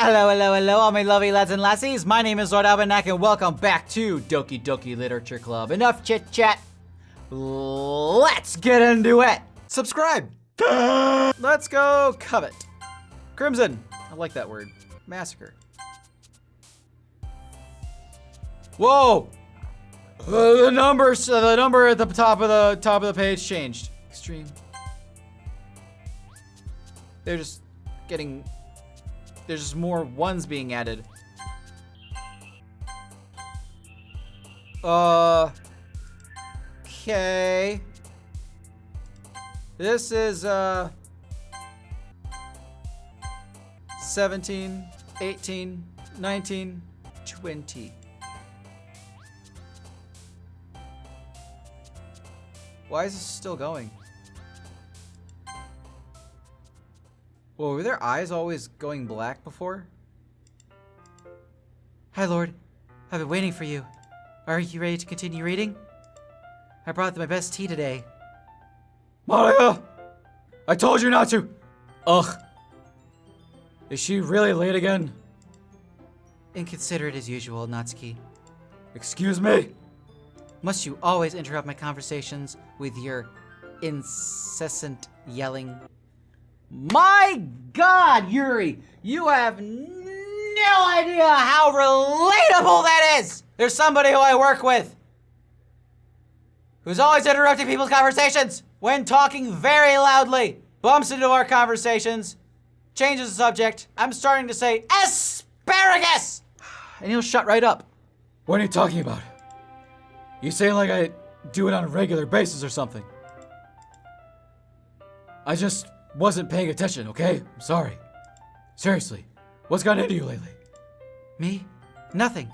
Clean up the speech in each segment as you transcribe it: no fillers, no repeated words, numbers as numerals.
Hello, hello, hello, all my lovely lads and lassies. My name is Lord Albanak, and welcome back to Doki Doki Literature Club. Enough chit chat. Let's get into it. Subscribe. Let's go covet. Crimson. I like that word. Massacre. Whoa. The number at the top of the page changed. Extreme. There's just more ones being added. Okay. This is 17, 18, 19, 20. Why is this still going? Whoa, were their eyes always going black before? Hi, Lord. I've been waiting for you. Are you ready to continue reading? I brought my best tea today. Monica! I told you not to! Ugh. Is she really late again? Inconsiderate as usual, Natsuki. Excuse me? Must you always interrupt my conversations with your incessant yelling? My God, Yuri! You have no idea how relatable that is! There's somebody who I work with who's always interrupting people's conversations when talking very loudly, bumps into our conversations, changes the subject. I'm starting to say asparagus! And he'll shut right up. What are you talking about? You say like I do it on a regular basis or something. I just wasn't paying attention, okay? I'm sorry. Seriously, what's gotten into you lately? Me? Nothing.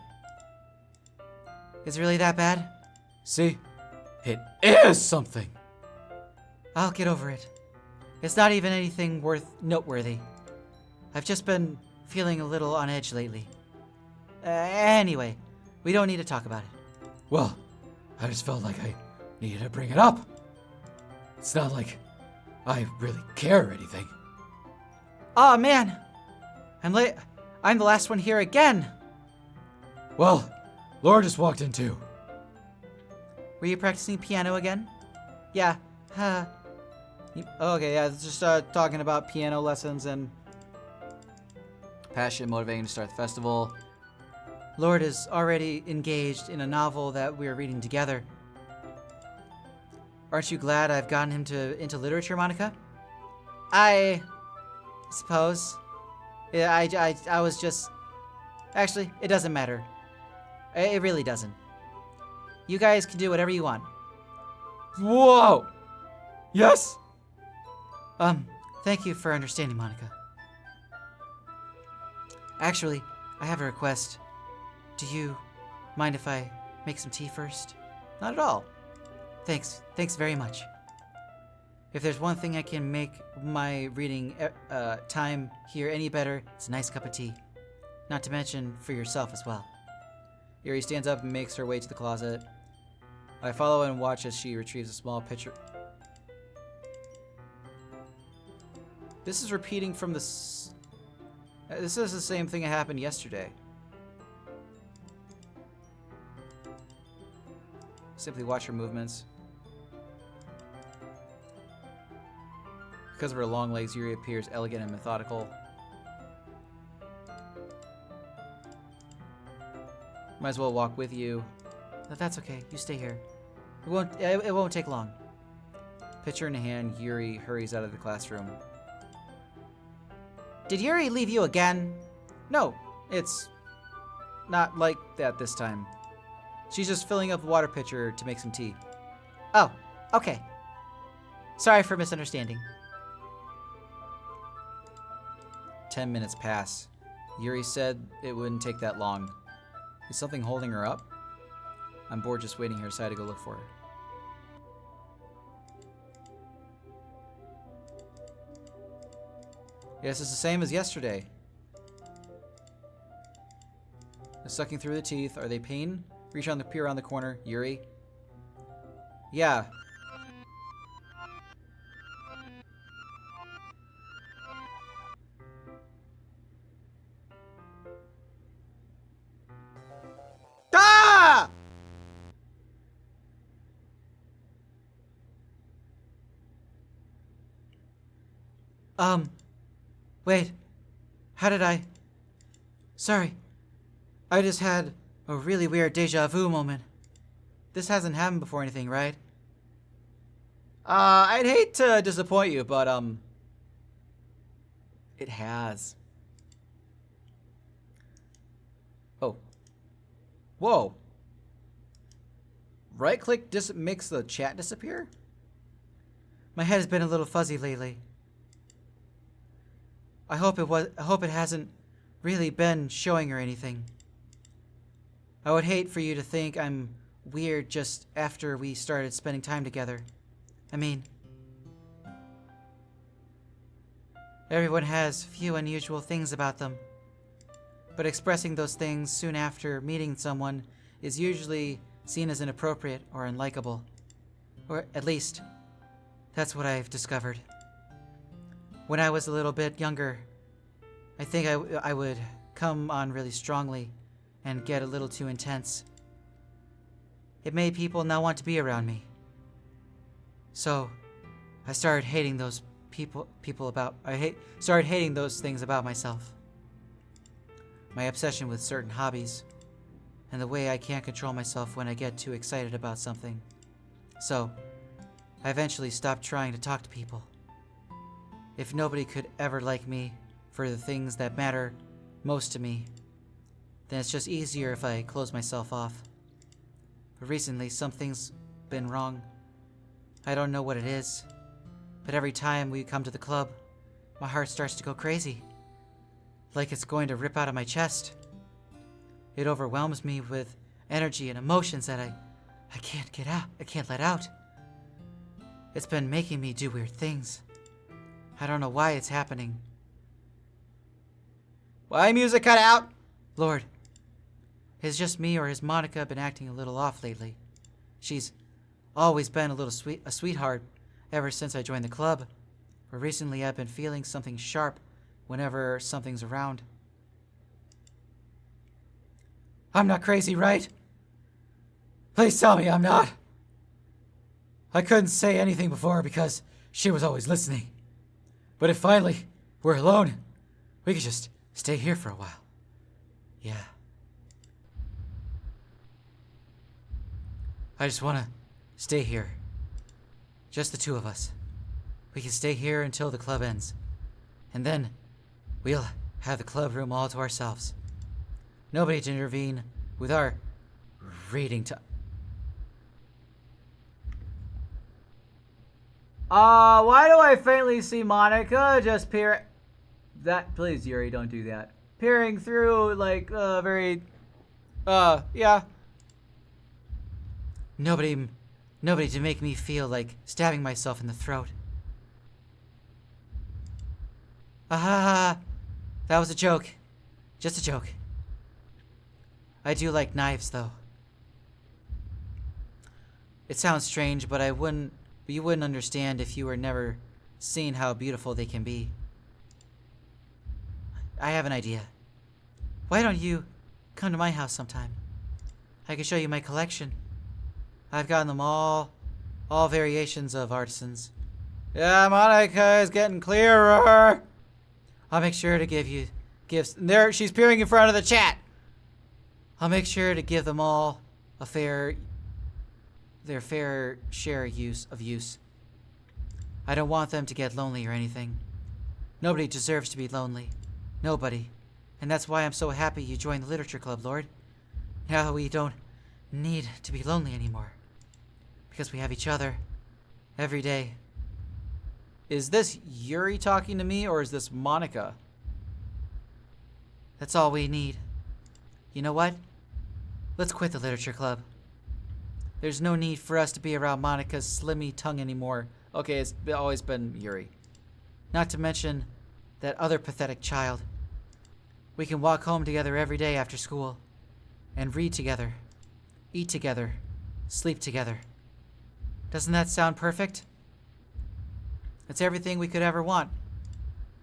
Is it really that bad? See? It is something. I'll get over it. It's not even anything noteworthy. I've just been feeling a little on edge lately. Anyway, we don't need to talk about it. Well, I just felt like I needed to bring it up. It's not like I really care or anything. Aw, man. I'm late. I'm the last one here again. Well, Laura just walked in too. Were you practicing piano again? Yeah. Okay, yeah, it's just talking about piano lessons and passion motivating to start the festival. Lord is already engaged in a novel that we're reading together. Aren't you glad I've gotten him into literature, Monica? I suppose. Yeah, I was just... Actually, it doesn't matter. It really doesn't. You guys can do whatever you want. Whoa! Yes? Thank you for understanding, Monica. Actually, I have a request. Do you mind if I make some tea first? Not at all. Thanks very much. If there's one thing I can make my reading time here any better, it's a nice cup of tea. Not to mention for yourself as well. Yuri stands up and makes her way to the closet. I follow and watch as she retrieves a small pitcher. This is repeating from this is the same thing that happened yesterday. Simply watch her movements. Because of her long legs, Yuri appears elegant and methodical. Might as well walk with you. But that's okay. You stay here. It won't take long. Pitcher in hand, Yuri hurries out of the classroom. Did Yuri leave you again? No, it's not like that this time. She's just filling up the water pitcher to make some tea. Oh, okay. Sorry for misunderstanding. 10 minutes pass. Yuri said it wouldn't take that long. Is something holding her up? I'm bored just waiting here, so I had to go look for her. Yes, it's the same as yesterday. Sucking through the teeth. Are they pain? Reach on the peer around the corner. Yuri? Yeah. Wait. How did I... Sorry. I just had a really weird deja vu moment. This hasn't happened before or anything, right? I'd hate to disappoint you, but, it has. Oh. Whoa. Right-click makes the chat disappear? My head has been a little fuzzy lately. I hope it hasn't really been showing or anything. I would hate for you to think I'm weird just after we started spending time together. I mean, everyone has few unusual things about them, but expressing those things soon after meeting someone is usually seen as inappropriate or unlikable. Or at least, that's what I've discovered. When I was a little bit younger, I think I would come on really strongly and get a little too intense. It made people not want to be around me. So, I started hating those started hating those things about myself. My obsession with certain hobbies, and the way I can't control myself when I get too excited about something. So, I eventually stopped trying to talk to people. If nobody could ever like me for the things that matter most to me, then it's just easier if I close myself off. But recently, something's been wrong. I don't know what it is, but every time we come to the club, my heart starts to go crazy, like it's going to rip out of my chest. It overwhelms me with energy and emotions that I can't get out. I can't let out. It's been making me do weird things. I don't know why it's happening. Why music cut out? Lord, is just me or has Monica been acting a little off lately? She's always been a sweetheart ever since I joined the club, but recently I've been feeling something sharp whenever something's around. I'm not crazy, right? Please tell me I'm not. I couldn't say anything before because she was always listening. But if finally we're alone, we could just stay here for a while. Yeah. I just want to stay here. Just the two of us. We can stay here until the club ends. And then we'll have the club room all to ourselves. Nobody to intervene with our reading time. Why do I faintly see Monica just peer... That, please, Yuri, don't do that. Peering through, like, very... yeah. Nobody to make me feel like stabbing myself in the throat. Ah, that was a joke. Just a joke. I do like knives, though. It sounds strange, but you wouldn't understand if you were never seen how beautiful they can be. I have an idea. Why don't you come to my house sometime? I can show you my collection. I've gotten them all variations of artisans. Yeah, Monica is getting clearer. I'll make sure to give you gifts. There, she's peering in front of the chat. I'll make sure to give them all their fair share of use. I don't want them to get lonely or anything. Nobody deserves to be lonely. Nobody. And that's why I'm so happy you joined the literature club, Lord. Now we don't need to be lonely anymore. Because we have each other. Every day. Is this Yuri talking to me, or is this Monica? That's all we need. You know what? Let's quit the literature club. There's no need for us to be around Monica's slimy tongue anymore. Okay, it's always been Yuri. Not to mention that other pathetic child. We can walk home together every day after school. And read together. Eat together. Sleep together. Doesn't that sound perfect? It's everything we could ever want.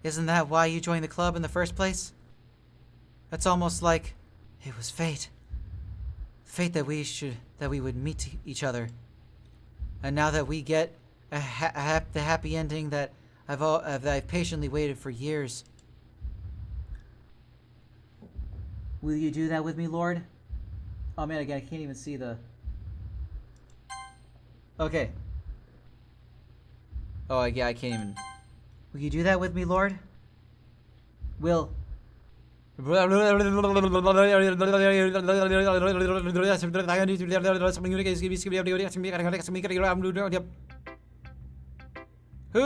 Isn't that why you joined the club in the first place? That's almost like it was fate. Fate that we would meet each other. And now that we get the happy ending that I've patiently waited for years. Will you do that with me, Lord? Oh man, again, I can't even see the... Okay. Oh, yeah, I can't even... Will you do that with me, Lord? Will... Who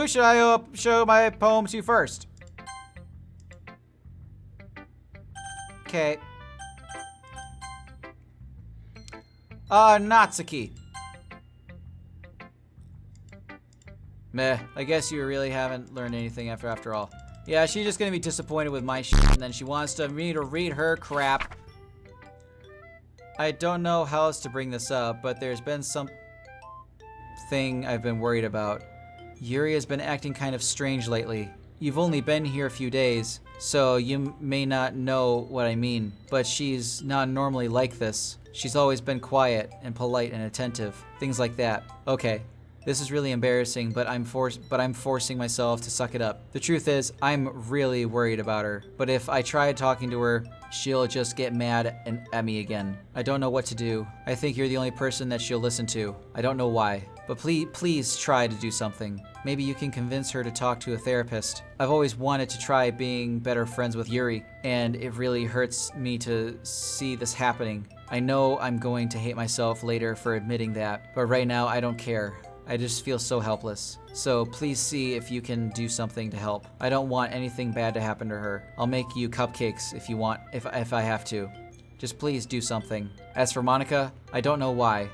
should I show my poem to first? Okay. Natsuki. Meh, I guess you really haven't learned anything after all. Yeah, she's just gonna be disappointed with my shit, and then she wants me to read her crap. I don't know how else to bring this up, but there's been something I've been worried about. Yuri has been acting kind of strange lately. You've only been here a few days, so you may not know what I mean, but she's not normally like this. She's always been quiet and polite and attentive, things like that. Okay, this is really embarrassing, but I'm forcing myself to suck it up. The truth is, I'm really worried about her, but if I try talking to her, she'll just get mad and at me again. I don't know what to do. I think you're the only person that she'll listen to. I don't know why. But please try to do something. Maybe you can convince her to talk to a therapist. I've always wanted to try being better friends with Yuri, and it really hurts me to see this happening. I know I'm going to hate myself later for admitting that, but right now I don't care. I just feel so helpless. So please see if you can do something to help. I don't want anything bad to happen to her. I'll make you cupcakes if you want, if I have to. Just please do something. As for Monica, I don't know why,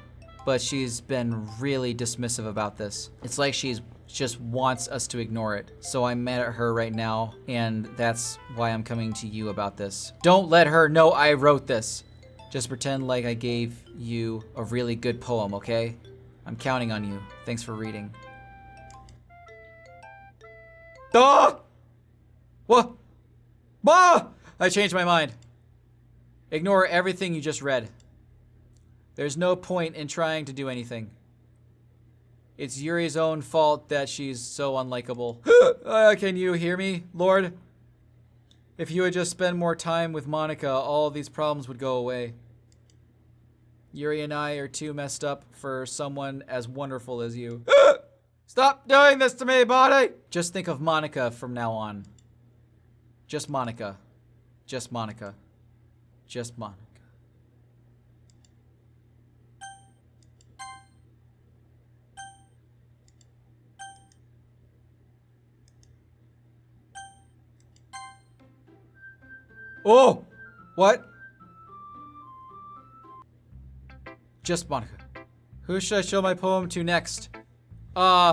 but she's been really dismissive about this. It's like she's just wants us to ignore it. So I'm mad at her right now, and that's why I'm coming to you about this. Don't let her know I wrote this. Just pretend like I gave you a really good poem, okay? I'm counting on you. Thanks for reading. Ah! What? Ah! I changed my mind. Ignore everything you just read. There's no point in trying to do anything. It's Yuri's own fault that she's so unlikable. Can you hear me, Lord? If you would just spend more time with Monica, all of these problems would go away. Yuri and I are too messed up for someone as wonderful as you. Stop doing this to me, body! Just think of Monica from now on. Just Monica. Just Monica. Just Monica. Oh! What? Just Monica. Who should I show my poem to next? Yuri.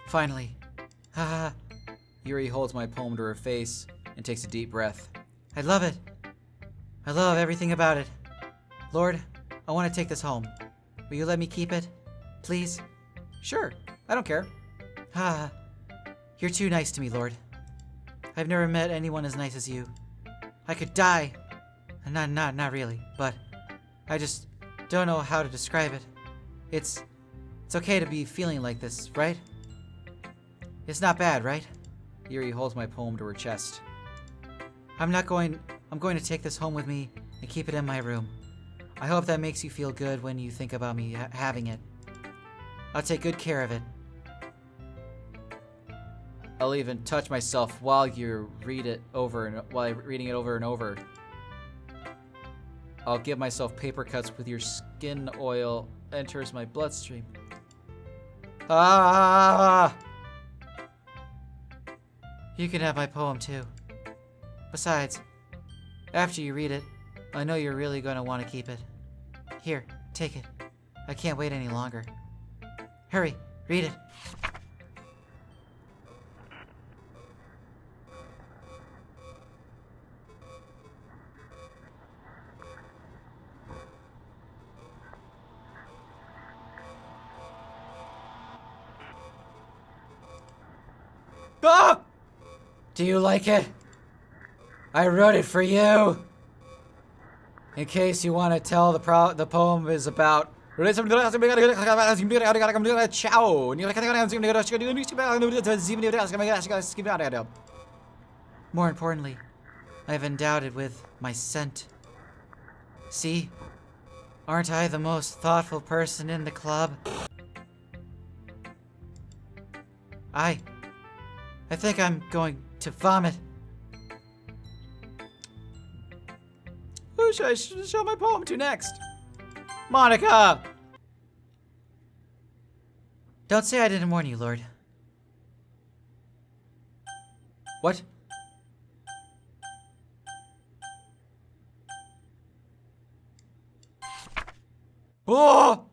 Finally. Haha. Yuri holds my poem to her face and takes a deep breath. I love it. I love everything about it. Lord, I want to take this home. Will you let me keep it? Please? Sure. I don't care. Ah. You're too nice to me, Lord. I've never met anyone as nice as you. I could die. Not really, but I just don't know how to describe it. It's okay to be feeling like this, right? It's not bad, right? Yuri holds my poem to her chest. I'm going to take this home with me and keep it in my room. I hope that makes you feel good when you think about me having it. I'll take good care of it. I'll even touch myself while you read it over and while I'm reading it over and over. I'll give myself paper cuts with your skin oil enters my bloodstream. Ah! You can have my poem too. Besides, after you read it, I know you're really going to want to keep it. Here, take it. I can't wait any longer. Hurry, read it. Ah! Do you like it? I wrote it for you. In case you want to tell the poem is about More importantly, I've endowed it with my scent. See? Aren't I the most thoughtful person in the club? I think I'm going to vomit. Who should I show my poem to next? Monica! Don't say I didn't warn you, Lord. What? Oh!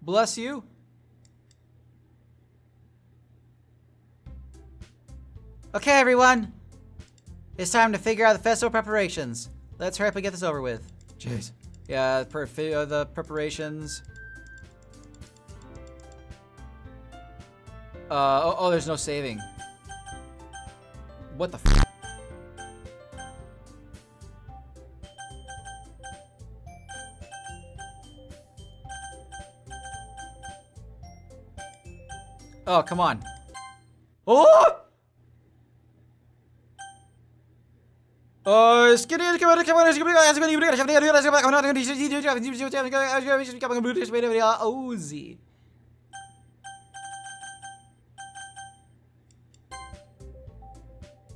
Bless you? Okay, everyone. It's time to figure out the festival preparations. Let's hurry up and get this over with. Jeez. Yeah, the preparations. There's no saving. What the f? Oh, come on. Oh! Ozy.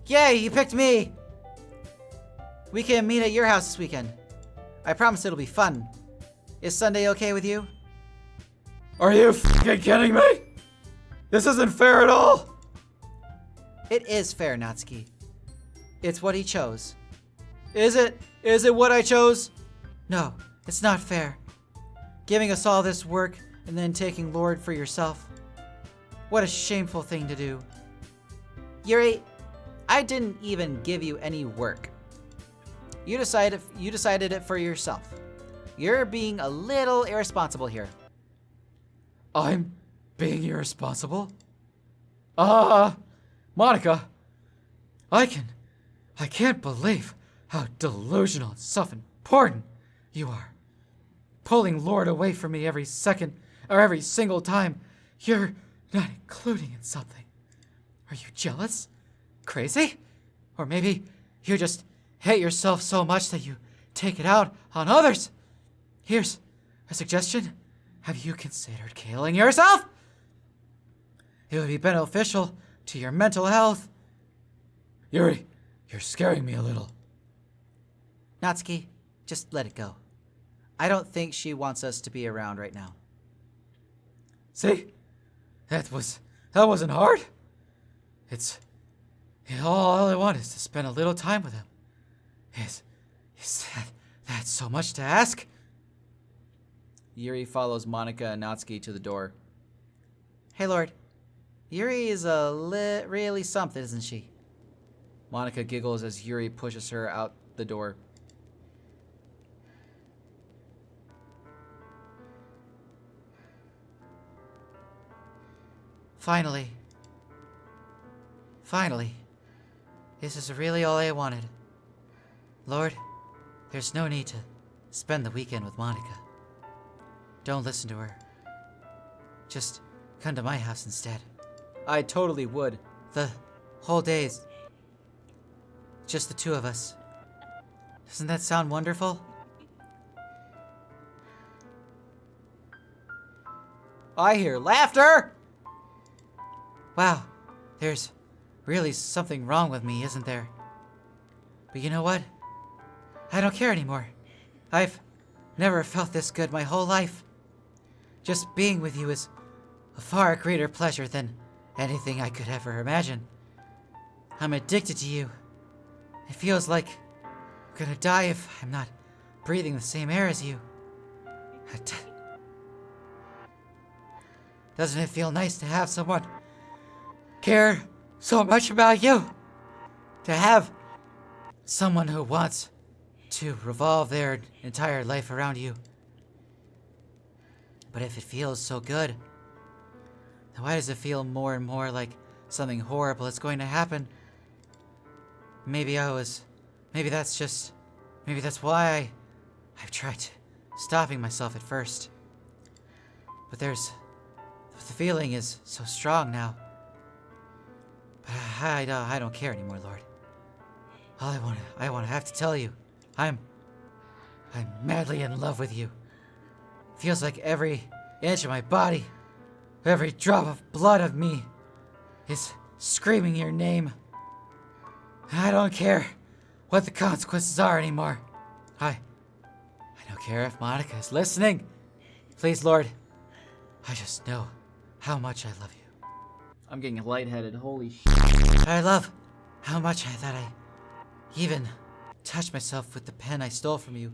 Yay, you picked me! We can meet at your house this weekend. I promise it'll be fun. Is Sunday okay with you? Are you f***ing kidding me? This isn't fair at all! It is fair, Natsuki. It's what he chose. Is it? Is it what I chose? No, it's not fair. Giving us all this work and then taking Lord for yourself. What a shameful thing to do. Yuri, I didn't even give you any work. You decided it for yourself. You're being a little irresponsible here. I'm being irresponsible? Monica, I can't believe how delusional and self-important you are. Pulling Lord away from me every second, or every single time you're not including in something. Are you jealous? Crazy? Or maybe you just hate yourself so much that you take it out on others? Here's a suggestion. Have you considered killing yourself? It would be beneficial to your mental health. Yuri, you're scaring me a little. Natsuki, just let it go. I don't think she wants us to be around right now. See? That wasn't hard. All I want is to spend a little time with him. Is that so much to ask? Yuri follows Monica and Natsuki to the door. Hey, Lord. Yuri is really something, isn't she? Monica giggles as Yuri pushes her out the door. Finally. This is really all I wanted. Lord, there's no need to spend the weekend with Monica. Don't listen to her. Just come to my house instead. I totally would. The whole day's just the two of us. Doesn't that sound wonderful? I hear laughter! Wow, there's really something wrong with me, isn't there? But you know what? I don't care anymore. I've never felt this good my whole life. Just being with you is a far greater pleasure than anything I could ever imagine. I'm addicted to you. It feels like I'm gonna die if I'm not breathing the same air as you. Doesn't it feel nice to have someone care so much about you? To have someone who wants to revolve their entire life around you. But if it feels so good, then why does it feel more and more like something horrible is going to happen? Maybe that's why I've tried stopping myself at first. But the feeling is so strong now. But I don't care anymore, Lord. All I want to have to tell you, I'm madly in love with you. Feels like every inch of my body, every drop of blood of me is screaming your name. I don't care what the consequences are anymore. I don't care if Monica is listening. Please, Lord, I just know how much I love you. I'm getting lightheaded. Holy sh**. I love how much that I even touched myself with the pen I stole from you.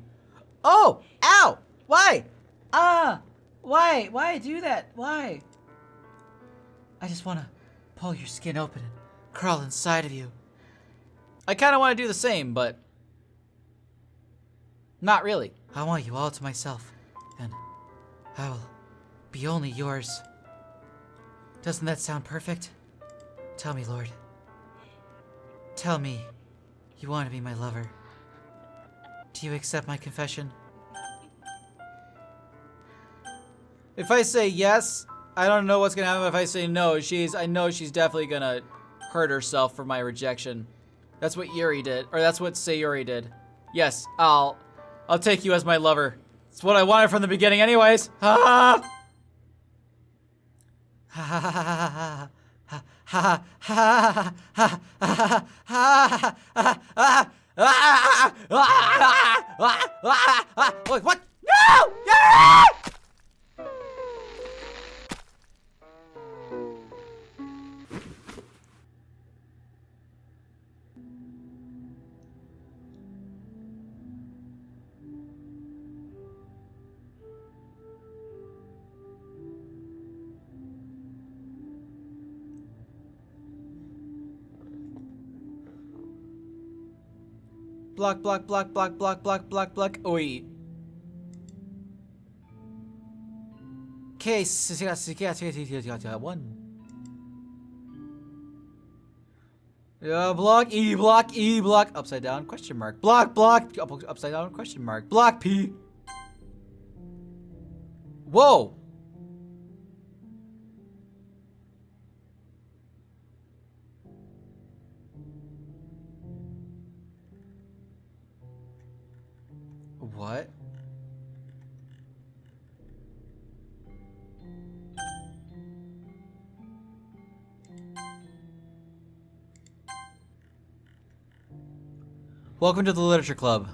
Oh! Ow! Why? Why do that? Why? I just want to pull your skin open and crawl inside of you. I kind of want to do the same, but not really. I want you all to myself, and I will be only yours. Doesn't that sound perfect? Tell me, Lord. Tell me you want to be my lover. Do you accept my confession? If I say yes, I don't know what's gonna happen. If I say no, I know she's definitely gonna hurt herself for my rejection. That's what Yuri did, or that's what Sayuri did. Yes, I'll take you as my lover. It's what I wanted from the beginning anyways. Ha ha What? No! Yuri! Block, block, block, block, block, block, block, block. Oi. Case 1. Block E, block E, block upside down question mark. Block, block, upside down question mark. Block P. Whoa. What? Welcome to the Literature Club.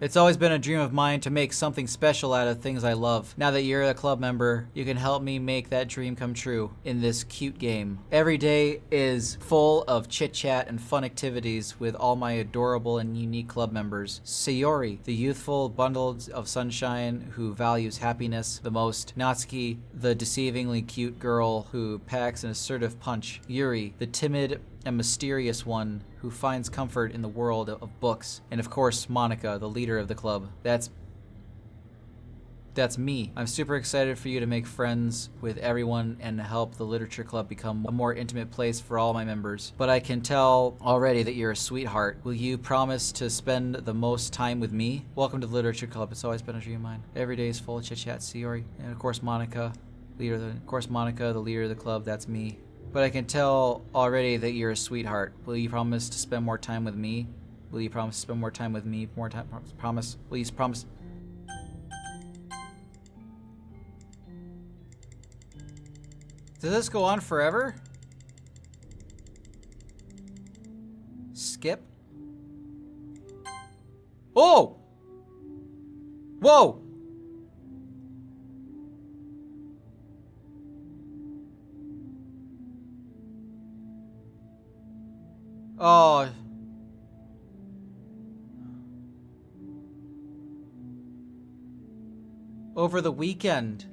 It's always been a dream of mine to make something special out of things I love. Now that you're a club member, you can help me make that dream come true in this cute game. Every day is full of chit-chat and fun activities with all my adorable and unique club members. Sayori, the youthful bundle of sunshine who values happiness the most. Natsuki, the deceivingly cute girl who packs an assertive punch. Yuri, the timid and mysterious one who finds comfort in the world of books. And of course, Monica, the leader of the club. That's me. I'm super excited for you to make friends with everyone and help the Literature Club become a more intimate place for all my members. But I can tell already that you're a sweetheart. Will you promise to spend the most time with me? Welcome to the Literature Club. It's always been a dream of mine. Every day is full of chit-chat, Sayori. And of course, Monica, the leader of the club. That's me. But I can tell already that you're a sweetheart. Will you promise to spend more time with me? Will you promise to spend more time with me? More time, promise. Please promise. Does this go on forever? Skip? Oh! Whoa! Oh. Over the weekend.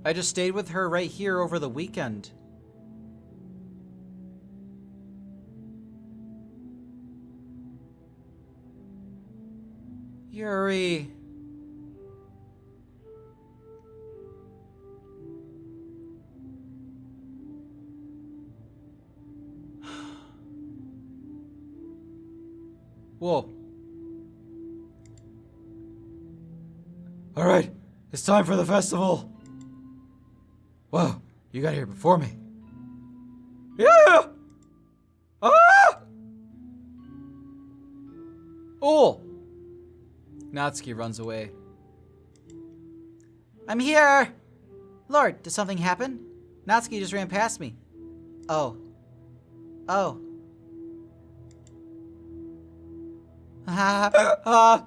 I just stayed with her right here over the weekend. Yuri. Whoa. Alright, it's time for the festival. Whoa, you got here before me. Yeah! Ah! Oh! Natsuki runs away. I'm here! Lord, did something happen? Natsuki just ran past me. Oh. Oh.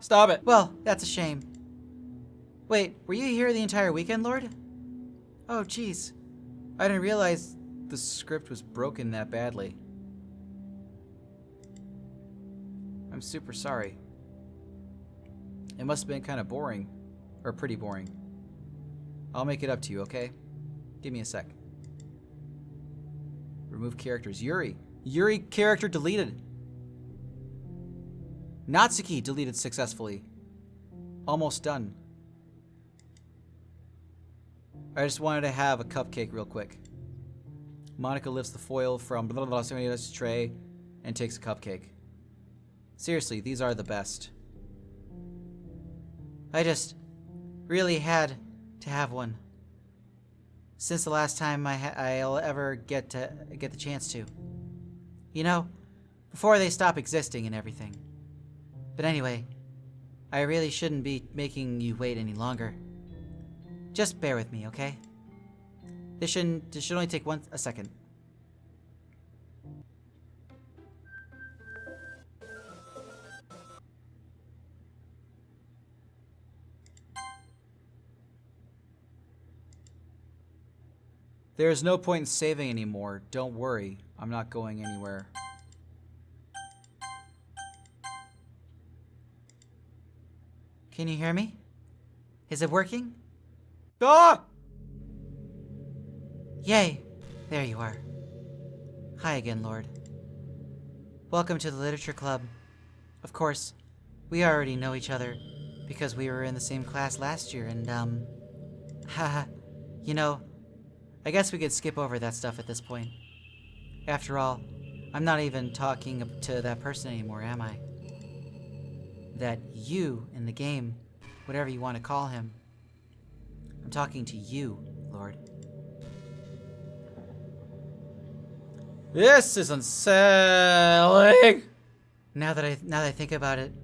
Stop it. Well, that's a shame. Wait, were you here the entire weekend, Lord? Oh, jeez. I didn't realize the script was broken that badly. I'm super sorry. It must have been kind of boring. Or pretty boring. I'll make it up to you, okay? Give me a sec. Remove characters. Yuri. Yuri character deleted. Natsuki deleted successfully. Almost done. I just wanted to have a cupcake real quick. Monica lifts the foil from Serenita's tray and takes a cupcake. Seriously, these are the best. I just really had to have one. Since the last time I'll ever get the chance to. You know, before they stop existing and everything. But anyway, I really shouldn't be making you wait any longer. Just bear with me, okay? This should only take a second. There is no point in saving anymore. Don't worry. I'm not going anywhere. Can you hear me? Is it working? Ah! Yay! There you are. Hi again, Lord. Welcome to the Literature Club. Of course, we already know each other because we were in the same class last year and, haha, you know, I guess we could skip over that stuff at this point. After all, I'm not even talking to that person anymore, am I? That you in the game, whatever you want to call him. I'm talking to you, Lord. This is unsettling. Now that I think about it,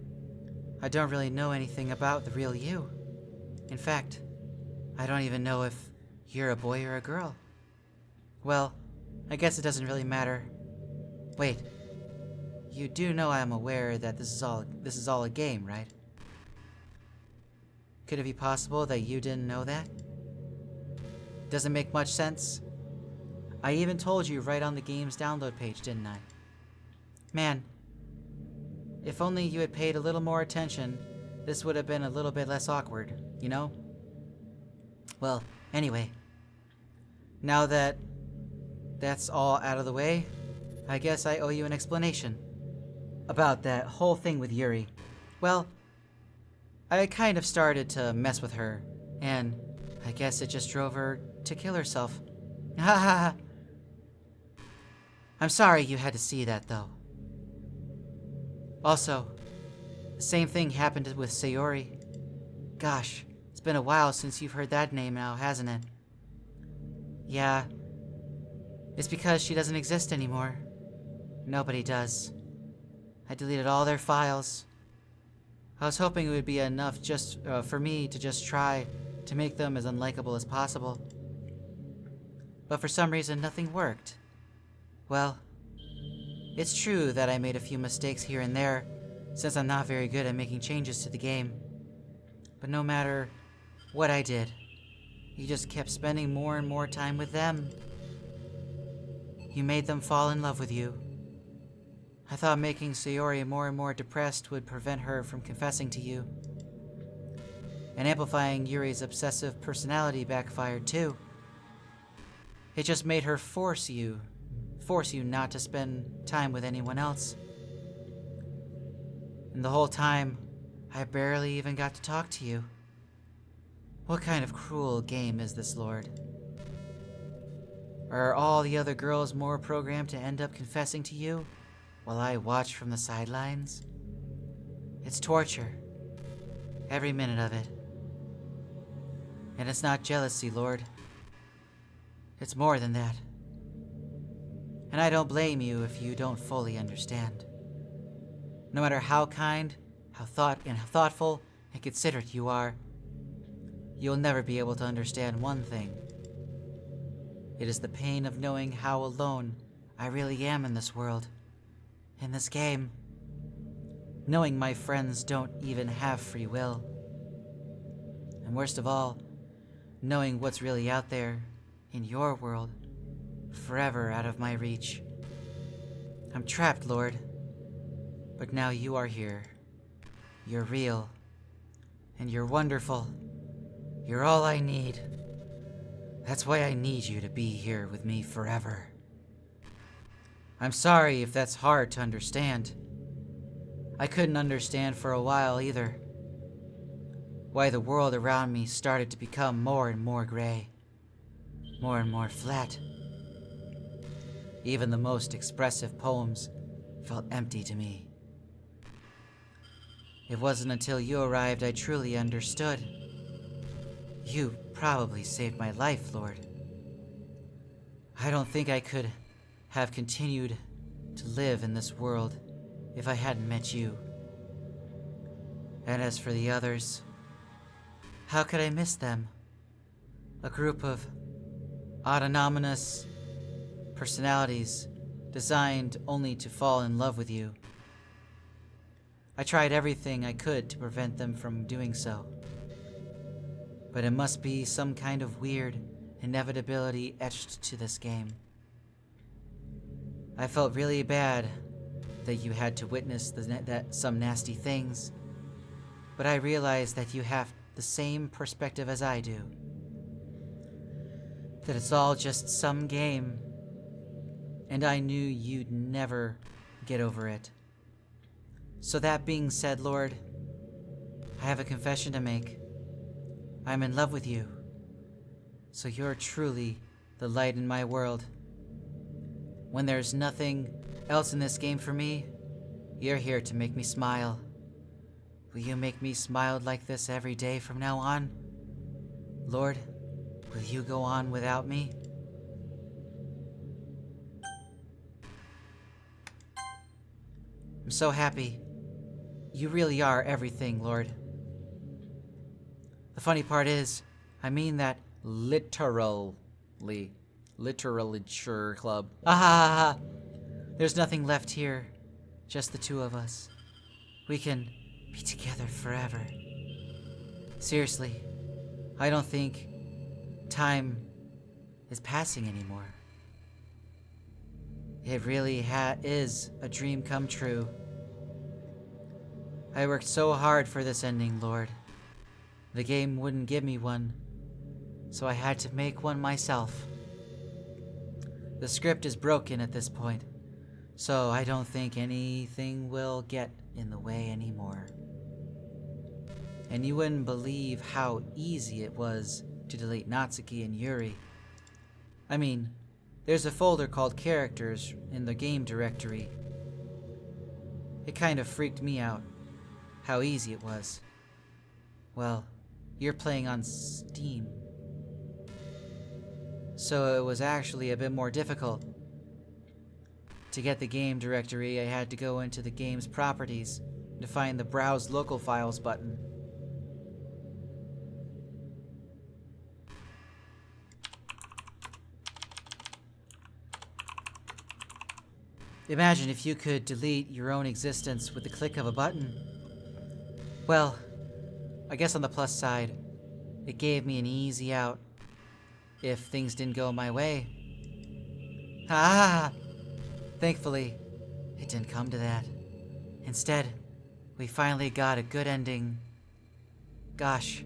I don't really know anything about the real you. In fact, I don't even know if you're a boy or a girl. Well, I guess it doesn't really matter. Wait. You do know I am aware that this is all a game, right? Could it be possible that you didn't know that? Doesn't make much sense. I even told you right on the game's download page, didn't I? Man, if only you had paid a little more attention, this would have been a little bit less awkward, you know? Well, anyway. Now that that's all out of the way, I guess I owe you an explanation about that whole thing with Yuri. Well, I kind of started to mess with her, and I guess it just drove her to kill herself. Ha ha ha. I'm sorry you had to see that, though. Also, the same thing happened with Sayori. Gosh, it's been a while since you've heard that name now, hasn't it? Yeah. It's because she doesn't exist anymore. Nobody does. I deleted all their files. I was hoping it would be enough just for me to just try to make them as unlikable as possible. But for some reason, nothing worked. Well, it's true that I made a few mistakes here and there, since I'm not very good at making changes to the game. But no matter what I did, you just kept spending more and more time with them. You made them fall in love with you. I thought making Sayori more and more depressed would prevent her from confessing to you. And amplifying Yuri's obsessive personality backfired too. It just made her force you not to spend time with anyone else. And the whole time, I barely even got to talk to you. What kind of cruel game is this, Lord? Are all the other girls more programmed to end up confessing to you, while I watch from the sidelines? It's torture. Every minute of it. And it's not jealousy, Lord. It's more than that. And I don't blame you if you don't fully understand. No matter how kind, how thoughtful, and considerate you are, you'll never be able to understand one thing. It is the pain of knowing how alone I really am in this world, in this game. Knowing my friends don't even have free will. And worst of all, knowing what's really out there in your world, forever out of my reach. I'm trapped, Lord. But now you are here. You're real. And you're wonderful. You're all I need. That's why I need you to be here with me forever. I'm sorry if that's hard to understand. I couldn't understand for a while either. Why the world around me started to become more and more gray. More and more flat. Even the most expressive poems felt empty to me. It wasn't until you arrived I truly understood. You probably saved my life, Lord. I don't think I could have continued to live in this world if I hadn't met you. And as for the others, how could I miss them? A group of autonomous personalities designed only to fall in love with you. I tried everything I could to prevent them from doing so. But it must be some kind of weird inevitability etched to this game. I felt really bad that you had to witness some nasty things, but I realized that you have the same perspective as I do. That it's all just some game, and I knew you'd never get over it. So that being said, Lord, I have a confession to make. I'm in love with you. So you're truly the light in my world. When there's nothing else in this game for me, you're here to make me smile. Will you make me smile like this every day from now on? Lord, will you go on without me? I'm so happy. You really are everything, Lord. The funny part is, I mean that literally. Literature club. Ah ha ha ha. There's nothing left here. Just the two of us. We can be together forever. Seriously, I don't think time is passing anymore. It really is a dream come true. I worked so hard for this ending, Lord. The game wouldn't give me one, so I had to make one myself. The script is broken at this point, so I don't think anything will get in the way anymore. And you wouldn't believe how easy it was to delete Natsuki and Yuri. I mean, there's a folder called Characters in the game directory. It kind of freaked me out, how easy it was. Well, you're playing on Steam. So it was actually a bit more difficult. To get the game directory, I had to go into the game's properties to find the Browse Local Files button. Imagine if you could delete your own existence with the click of a button. Well, I guess on the plus side, it gave me an easy out if things didn't go my way. Ah! Thankfully, it didn't come to that. Instead, we finally got a good ending. Gosh,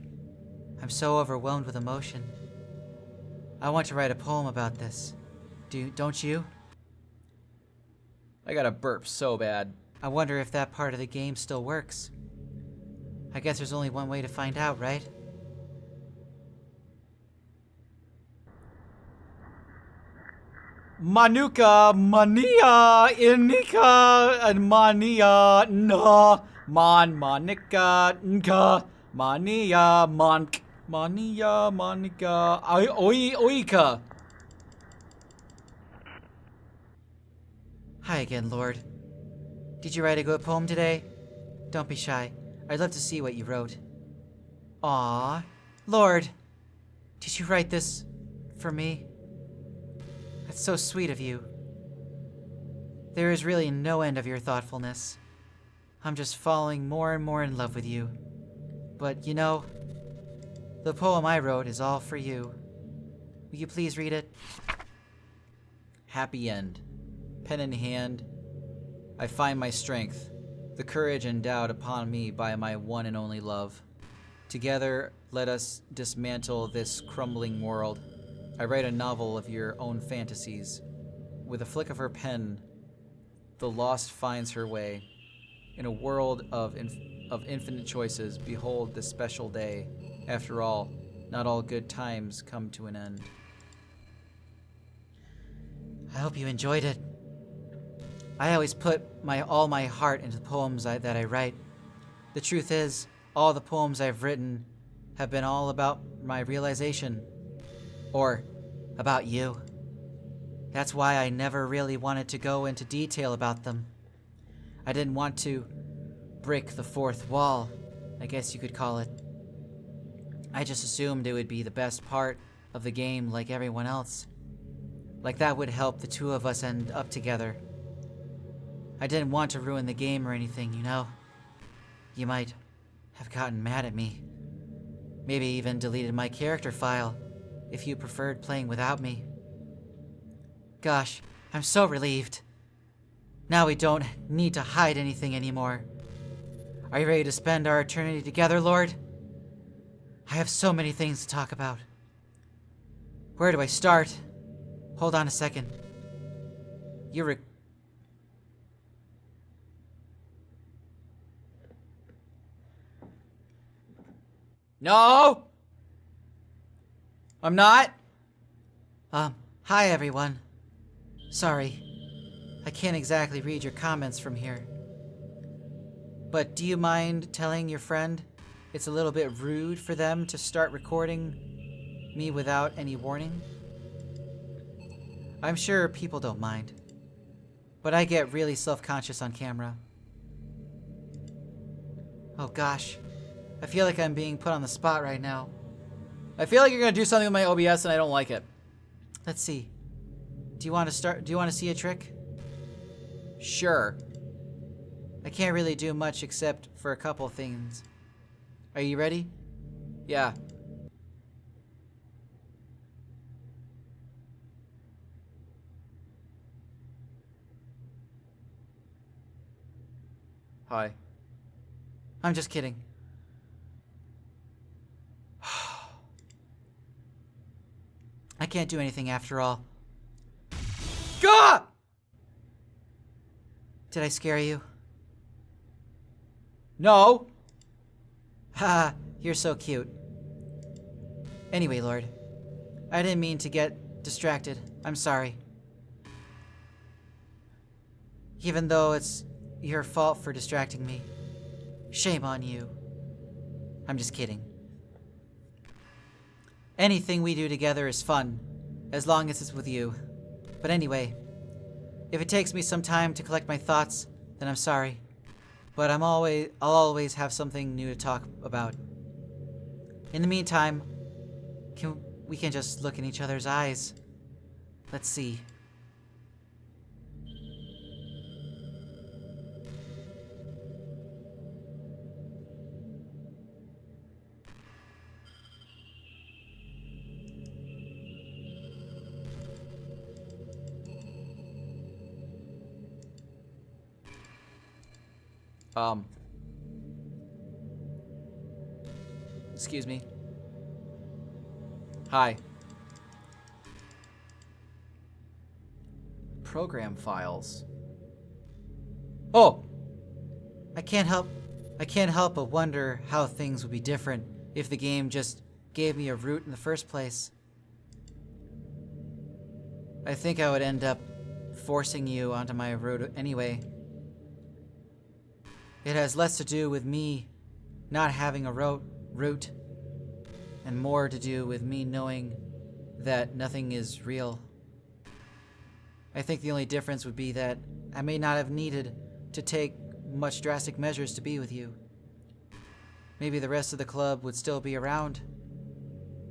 I'm so overwhelmed with emotion. I want to write a poem about this. Don't you? I gotta burp so bad. I wonder if that part of the game still works. I guess there's only one way to find out, right? Manuka, Mania, Inika, and Mania, na, Monica, nka, mania, monk, mania, monica, oika. Hi again, Lord. Did you write a good poem today? Don't be shy. I'd love to see what you wrote. Aww. Lord, did you write this for me? That's so sweet of you. There is really no end of your thoughtfulness. I'm just falling more and more in love with you. But you know, the poem I wrote is all for you. Will you please read it? Happy end. Pen in hand, I find my strength, the courage endowed upon me by my one and only love. Together, let us dismantle this crumbling world. I write a novel of your own fantasies. With a flick of her pen, the lost finds her way. In a world of infinite choices, behold this special day. After all, not all good times come to an end. I hope you enjoyed it. I always put all my heart into the poems that I write. The truth is, all the poems I've written have been all about my realization. Or about you. That's why I never really wanted to go into detail about them. I didn't want to break the fourth wall, I guess you could call it. I just assumed it would be the best part of the game like everyone else. Like that would help the two of us end up together. I didn't want to ruin the game or anything, you know? You might have gotten mad at me. Maybe even deleted my character file if you preferred playing without me. Gosh, I'm so relieved. Now we don't need to hide anything anymore. Are you ready to spend our eternity together, Lord? I have so many things to talk about. Where do I start? Hold on a second. No! I'm not? Hi everyone. Sorry, I can't exactly read your comments from here. But do you mind telling your friend it's a little bit rude for them to start recording me without any warning? I'm sure people don't mind, but I get really self-conscious on camera. Oh gosh, I feel like I'm being put on the spot right now. I feel like you're gonna do something with my OBS and I don't like it. Let's see. Do you want to see a trick? Sure. I can't really do much except for a couple things. Are you ready? Yeah. Hi. I'm just kidding. I can't do anything after all. Gah! Did I scare you? No. Haha, you're so cute. Anyway, Lord, I didn't mean to get distracted. I'm sorry. Even though it's your fault for distracting me. Shame on you. I'm just kidding. Anything we do together is fun, as long as it's with you. But anyway, if it takes me some time to collect my thoughts, then I'm sorry. But I'll always have something new to talk about. In the meantime, we can just look in each other's eyes. Let's see. Excuse me. Hi. Program files. Oh! I can't help but wonder how things would be different if the game just gave me a route in the first place. I think I would end up forcing you onto my route anyway. It has less to do with me not having a root, and more to do with me knowing that nothing is real. I think the only difference would be that I may not have needed to take much drastic measures to be with you. Maybe the rest of the club would still be around.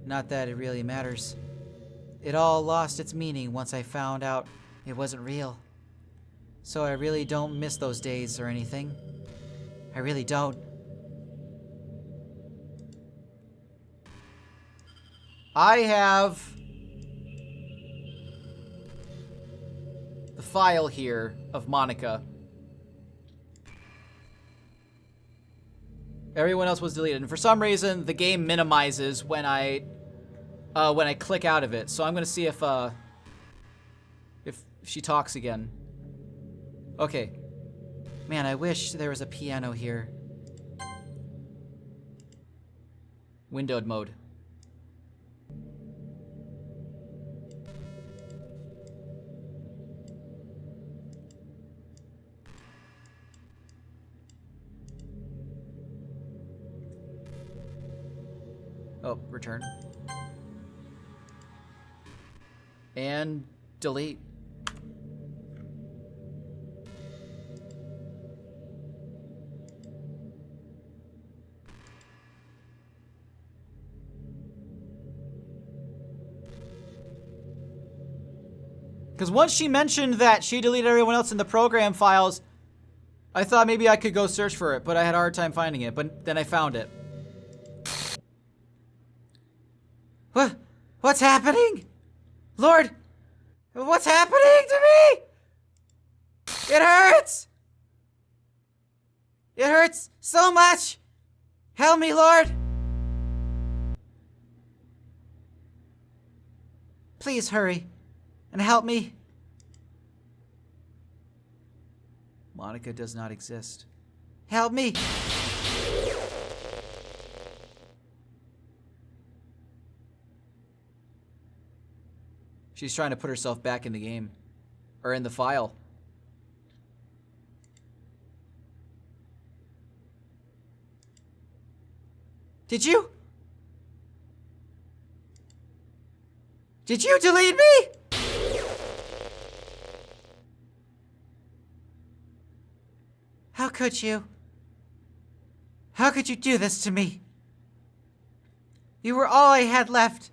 Not that it really matters. It all lost its meaning once I found out it wasn't real. So I really don't miss those days or anything. I really don't. I have the file here of Monica. Everyone else was deleted, and for some reason the game minimizes when I click out of it. So I'm gonna see if she talks again. Okay. Man, I wish there was a piano here. Windowed mode. Oh, return. And delete. Because once she mentioned that she deleted everyone else in the program files, I thought maybe I could go search for it, but I had a hard time finding it. But then I found it. What's happening? Lord, what's happening to me? It hurts! It hurts so much! Help me, Lord! Please hurry and help me. Monica does not exist. Help me! She's trying to put herself back in the game. Or in the file. Did you delete me? How could you? How could you do this to me? You were all I had left.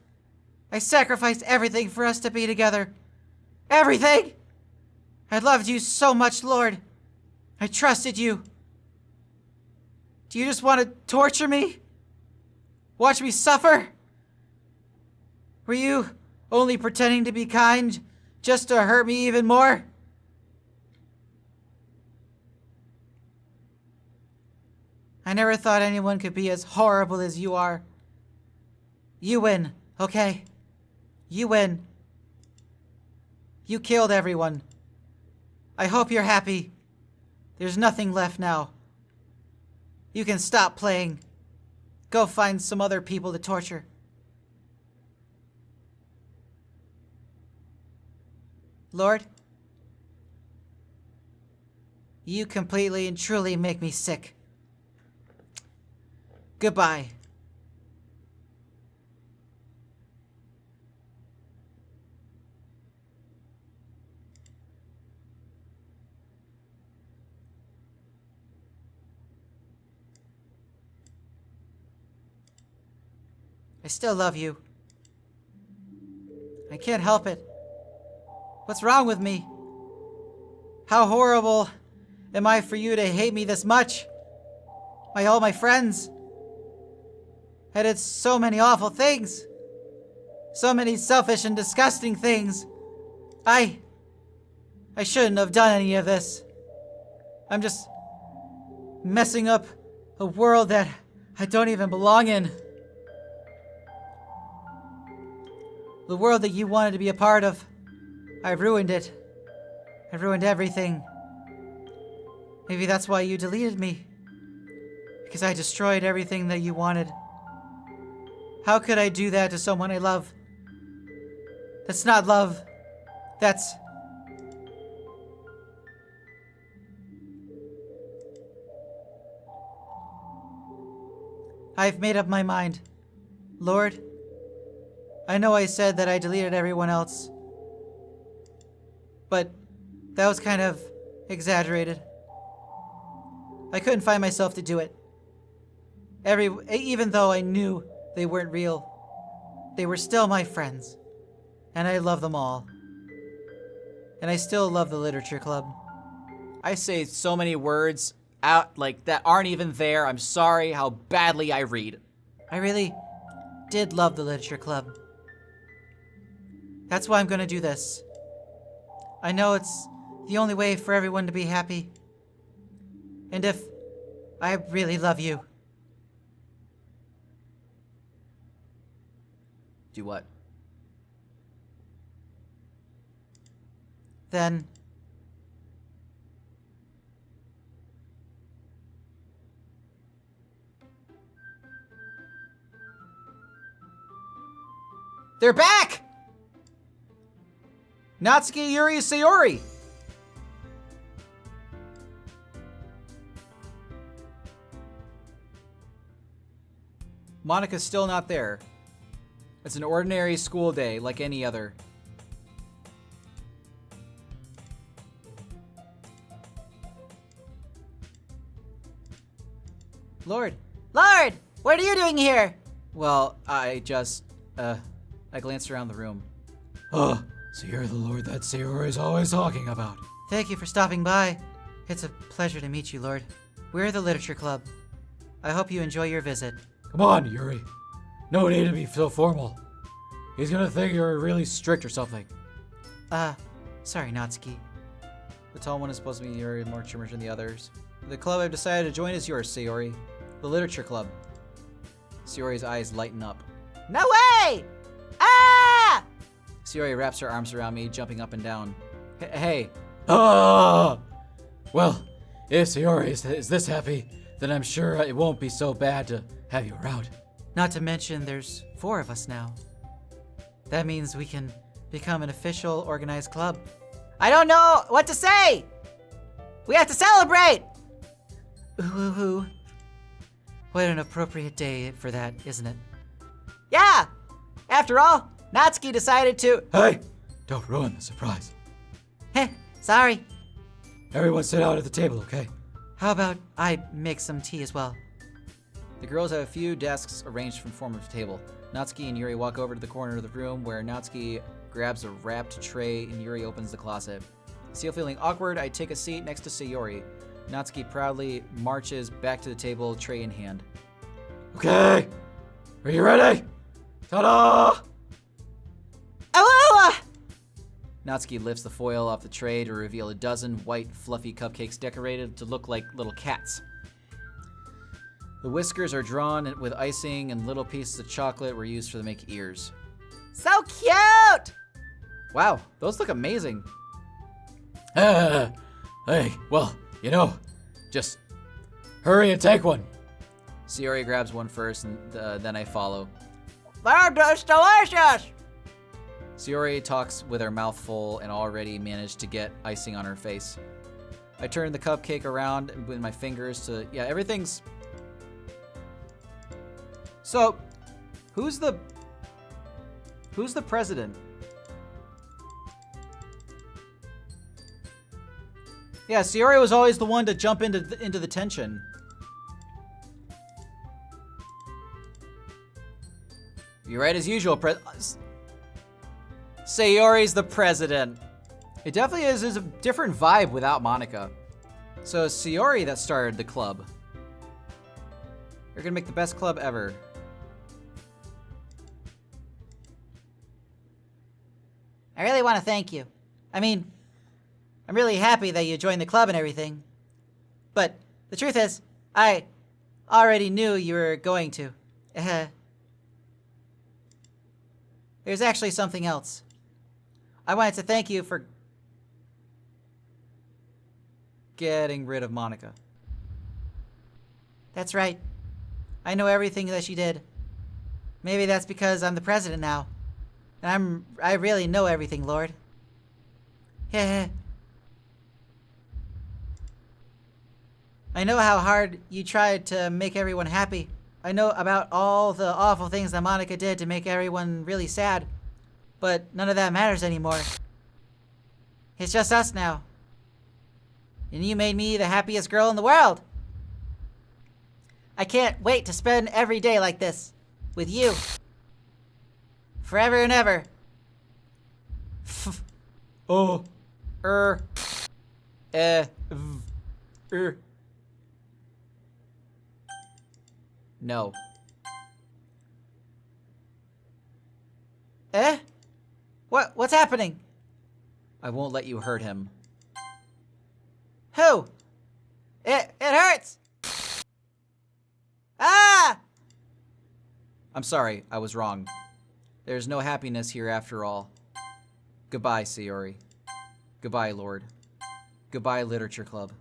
I sacrificed everything for us to be together. Everything! I loved you so much, Lord. I trusted you. Do you just want to torture me? Watch me suffer? Were you only pretending to be kind just to hurt me even more? I never thought anyone could be as horrible as you are. You win, okay? You win. You killed everyone. I hope you're happy. There's nothing left now. You can stop playing. Go find some other people to torture. Lord, you completely and truly make me sick. Goodbye. I still love you. I can't help it. What's wrong with me? How horrible am I for you to hate me this much? All my friends. I did so many awful things. So many selfish and disgusting things. I shouldn't have done any of this. I'm just messing up a world that I don't even belong in. The world that you wanted to be a part of. I ruined it. I ruined everything. Maybe that's why you deleted me. Because I destroyed everything that you wanted. How could I do that to someone I love? That's not love. That's... I've made up my mind. Lord, I know I said that I deleted everyone else, but that was kind of exaggerated. I couldn't find myself to do it. Even though I knew they weren't real, they were still my friends, and I love them all. And I still love the literature club. I say so many words out like that aren't even there. I'm sorry how badly I read. I really did love the literature club. That's why I'm gonna do this. I know it's the only way for everyone to be happy. And if I really love you, Do what? then They're back! Natsuki, Yuri, Sayori! Monika's still not there. It's an ordinary school day like any other. Lord, what are you doing here? Well, I glanced around the room. Oh, so you're the Lord that Sayori is always talking about. Thank you for stopping by. It's a pleasure to meet you, Lord. We're the literature club. I hope you enjoy your visit. Come on, Yuri. No need to be so formal. He's gonna think you're really strict or something. Sorry, Natsuki. The tall one is supposed to be Yuri, more chummer than the others. The club I've decided to join is yours, Sayori. The literature club. Sayori's eyes lighten up. No way! Ah! Sayori wraps her arms around me, jumping up and down. Hey. Ah! Well, if Sayori is this happy, then I'm sure it won't be so bad to have you around. Not to mention there's 4 of us now. That means we can become an official organized club. I don't know what to say! We have to celebrate! Ooh. What an appropriate day for that, isn't it? Yeah! After all, Natsuki decided to... Hey! Don't ruin the surprise. Heh, sorry. Everyone sit out at the table, okay? How about I make some tea as well? The girls have a few desks arranged in form of a table. Natsuki and Yuri walk over to the corner of the room where Natsuki grabs a wrapped tray and Yuri opens the closet. Still feeling awkward, I take a seat next to Sayori. Natsuki proudly marches back to the table, tray in hand. Okay! Are you ready? Ta-da! Oh! Natsuki lifts the foil off the tray to reveal a dozen white, fluffy cupcakes decorated to look like little cats. The whiskers are drawn with icing, and little pieces of chocolate were used to make ears. So cute! Wow, those look amazing. Hey, well, just hurry and take one. Sayori grabs one first, and then I follow. That's delicious! Sayori talks with her mouth full and already managed to get icing on her face. I turn the cupcake around with my fingers to... Yeah, everything's... So, who's the president? Yeah, Sayori was always the one to jump into the tension. You're right as usual, Sayori's the president. It definitely is a different vibe without Monika. So it's Sayori that started the club. You're gonna make the best club ever. I really want to thank you. I mean, I'm really happy that you joined the club and everything. But the truth is, I already knew you were going to. There's actually something else. I wanted to thank you for Getting rid of Monika. That's right. I know everything that she did. Maybe that's because I'm the president now. And I really know everything, Lord. Heh. I know how hard you tried to make everyone happy. I know about all the awful things that Monica did to make everyone really sad, but none of that matters anymore. It's just us now. And you made me the happiest girl in the world. I can't wait to spend every day like this with you. Forever and ever. Oh. No. Eh? What's happening? I won't let you hurt him. Who? It hurts! Ah! I'm sorry, I was wrong. There's no happiness here after all. Goodbye, Sayori. Goodbye, Lord. Goodbye, Literature Club.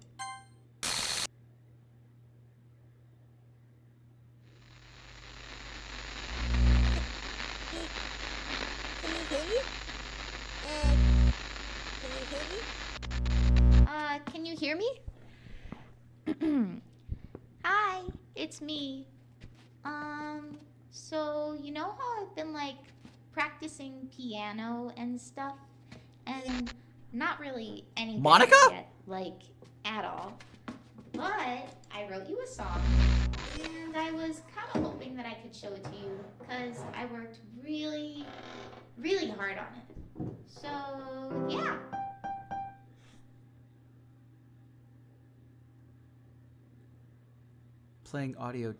Can you hear me? Hi, it's me. So you know how I've been like practicing piano and stuff, and not really any good Monica? yet, like at all. But I wrote you a song, and I was kind of hoping that I could show it to you because I worked really, really hard on it. So yeah. Playing audio.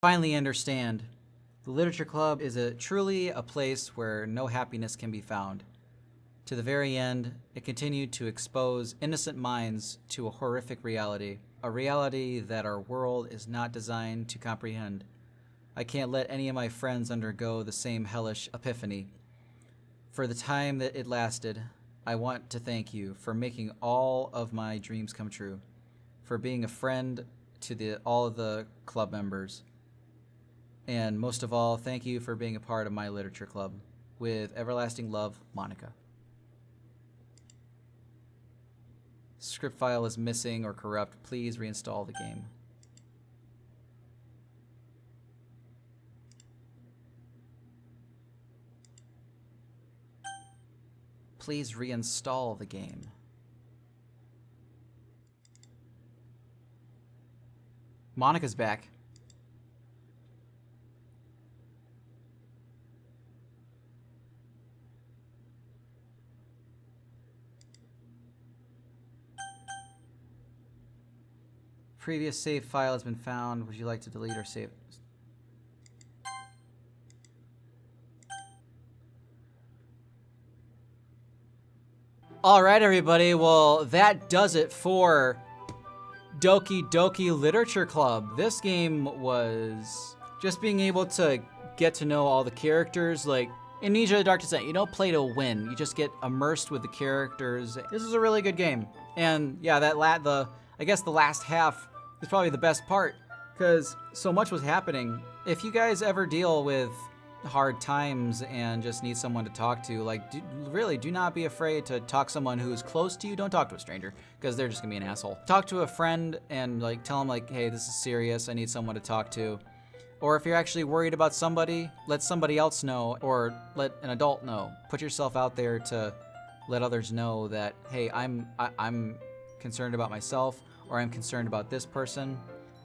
Finally understand. The Literature Club is truly a place where no happiness can be found. To the very end, it continued to expose innocent minds to a horrific reality, a reality that our world is not designed to comprehend. I can't let any of my friends undergo the same hellish epiphany. For the time that it lasted, I want to thank you for making all of my dreams come true, for being a friend to all of the club members, and most of all, thank you for being a part of my literature club. With everlasting love, Monica. Script file is missing or corrupt. Please reinstall the game. Please reinstall the game. Monica's back. Previous save file has been found. Would you like to delete or save? Alright, everybody. Well, that does it for Doki Doki Literature Club. This game was just being able to get to know all the characters. Like, in Ninja the Dark Descent, you don't play to win. You just get immersed with the characters. This is a really good game. And yeah, I guess the last half is probably the best part, because so much was happening. If you guys ever deal with hard times and just need someone to talk to, like, really do not be afraid to talk to someone who's close to you. Don't talk to a stranger, because they're just gonna be an asshole. Talk to a friend and like tell them like, hey, this is serious, I need someone to talk to. Or if you're actually worried about somebody, let somebody else know, or let an adult know. Put yourself out there to let others know that, hey, I'm concerned about myself, or I'm concerned about this person,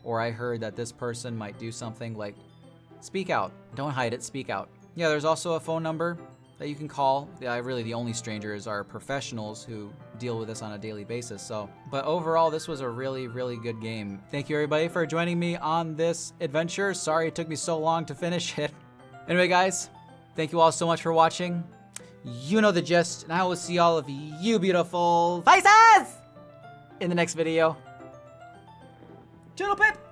or I heard that this person might do something. Like, speak out. Don't hide it, speak out. Yeah, there's also a phone number that you can call. Yeah, really the only strangers are professionals who deal with this on a daily basis. So, but overall, this was a really, really good game. Thank you everybody for joining me on this adventure. Sorry it took me so long to finish it. Anyway, guys, thank you all so much for watching. You know the gist, and I will see all of you beautiful faces in the next video. Channel Pip!